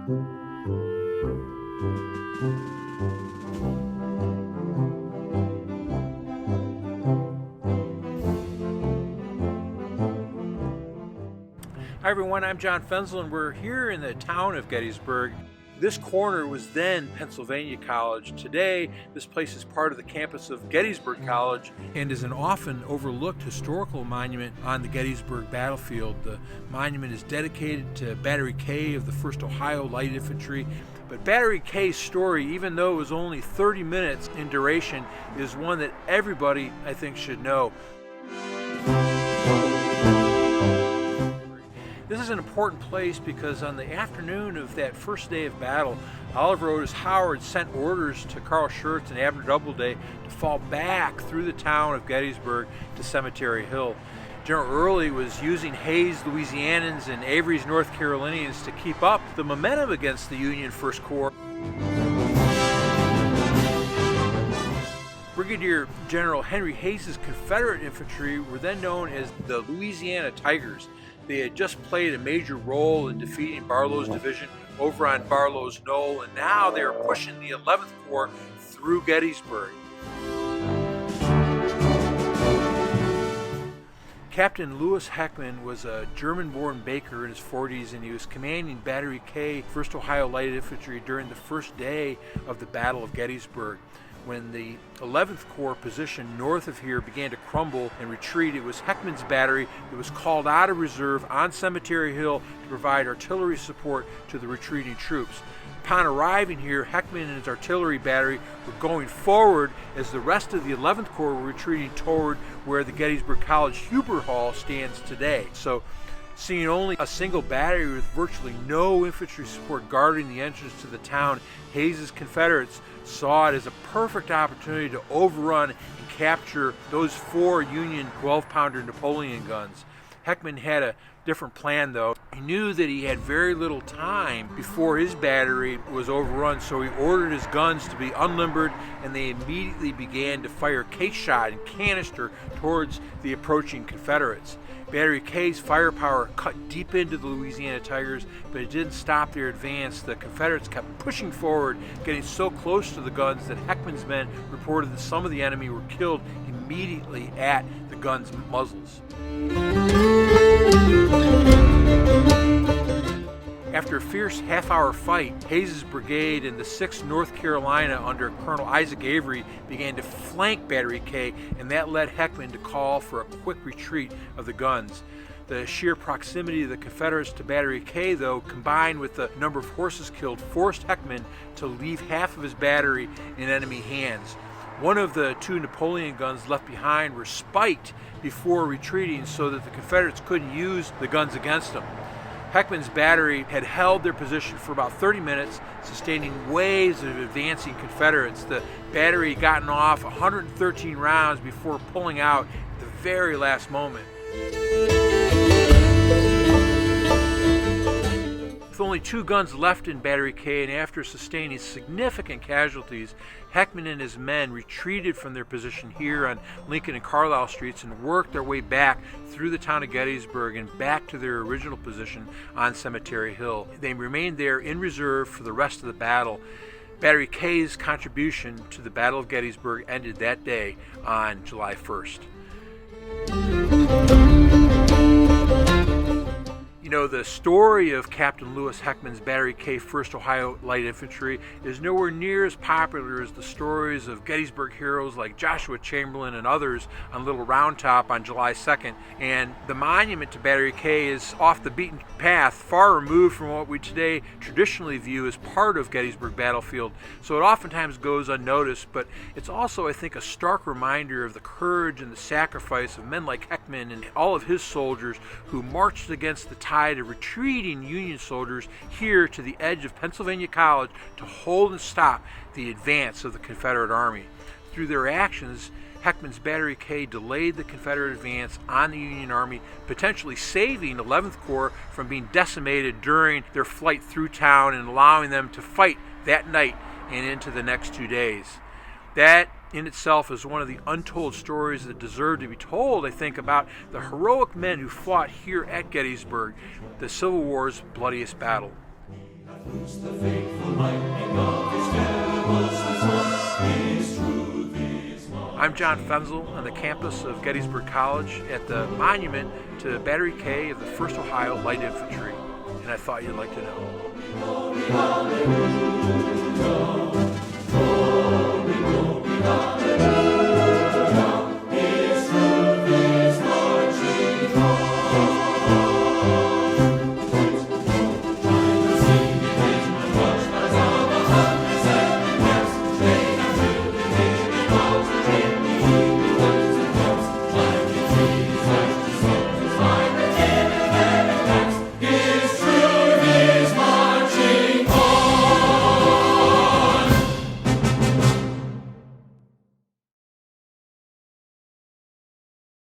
Hi everyone, I'm John Fensel and we're here in the town of Gettysburg. This corner was then Pennsylvania College. Today, this place is part of the campus of Gettysburg College and is an often overlooked historical monument on the Gettysburg battlefield. The monument is dedicated to Battery K of the 1st Ohio Light Infantry. But Battery K's story, even though it was only 30 minutes in duration, is one that everybody, I think, should know. This is an important place because on the afternoon of that first day of battle, Oliver Otis Howard sent orders to Carl Schurz and Abner Doubleday to fall back through the town of Gettysburg to Cemetery Hill. General Early was using Hayes' Louisianans and Avery's North Carolinians to keep up the momentum against the Union First Corps. Brigadier General Henry Hayes' Confederate infantry were then known as the Louisiana Tigers. They had just played a major role in defeating Barlow's division over on Barlow's Knoll, and now they were pushing the 11th Corps through Gettysburg. Captain Louis Heckman was a German-born baker in his 40s, and he was commanding Battery K, 1st Ohio Light Infantry, during the first day of the Battle of Gettysburg. When the 11th Corps position north of here began to crumble and retreat, it was Heckman's battery that was called out of reserve on Cemetery Hill to provide artillery support to the retreating troops. Upon arriving here, Heckman and his artillery battery were going forward as the rest of the 11th Corps were retreating toward where the Gettysburg College Huber Hall stands today. So, seeing only a single battery with virtually no infantry support guarding the entrance to the town, Hayes' Confederates saw it as a perfect opportunity to overrun and capture those 4 Union 12-pounder Napoleon guns. Heckman had a different plan, though. He knew that he had very little time before his battery was overrun, so he ordered his guns to be unlimbered, and they immediately began to fire case shot and canister towards the approaching Confederates. Battery K's firepower cut deep into the Louisiana Tigers, but it didn't stop their advance. The Confederates kept pushing forward, getting so close to the guns that Heckman's men reported that some of the enemy were killed immediately at the guns' muzzles. After a fierce half-hour fight, Hayes' brigade and the 6th North Carolina under Colonel Isaac Avery began to flank Battery K, and that led Heckman to call for a quick retreat of the guns. The sheer proximity of the Confederates to Battery K, though, combined with the number of horses killed, forced Heckman to leave half of his battery in enemy hands. One of the 2 Napoleon guns left behind were spiked before retreating so that the Confederates couldn't use the guns against them. Heckman's battery had held their position for about 30 minutes, sustaining waves of advancing Confederates. The battery had gotten off 113 rounds before pulling out at the very last moment. With only 2 guns left in Battery K, and after sustaining significant casualties, Heckman and his men retreated from their position here on Lincoln and Carlisle streets and worked their way back through the town of Gettysburg and back to their original position on Cemetery Hill. They remained there in reserve for the rest of the battle. Battery K's contribution to the Battle of Gettysburg ended that day on July 1st. You know, the story of Captain Louis Heckman's Battery K 1st Ohio Light Infantry is nowhere near as popular as the stories of Gettysburg heroes like Joshua Chamberlain and others on Little Round Top on July 2nd. And the monument to Battery K is off the beaten path, far removed from what we today traditionally view as part of Gettysburg battlefield. So it oftentimes goes unnoticed, but it's also, I think, a stark reminder of the courage and the sacrifice of men like Heckman and all of his soldiers who marched against the tide of retreating Union soldiers here to the edge of Pennsylvania College to hold and stop the advance of the Confederate Army. Through their actions, Heckman's Battery K delayed the Confederate advance on the Union Army, potentially saving 11th Corps from being decimated during their flight through town and allowing them to fight that night and into the next 2 days. That in itself is one of the untold stories that deserve to be told, I think, about the heroic men who fought here at Gettysburg, the Civil War's bloodiest battle. Loose the faithful lightning of his terrible sun. His truth is mine. I'm John Fenzel on the campus of Gettysburg College at the monument to Battery K of the 1st Ohio Light Infantry, and I thought you'd like to know. Glory, hallelujah. Glory, glory, hallelujah.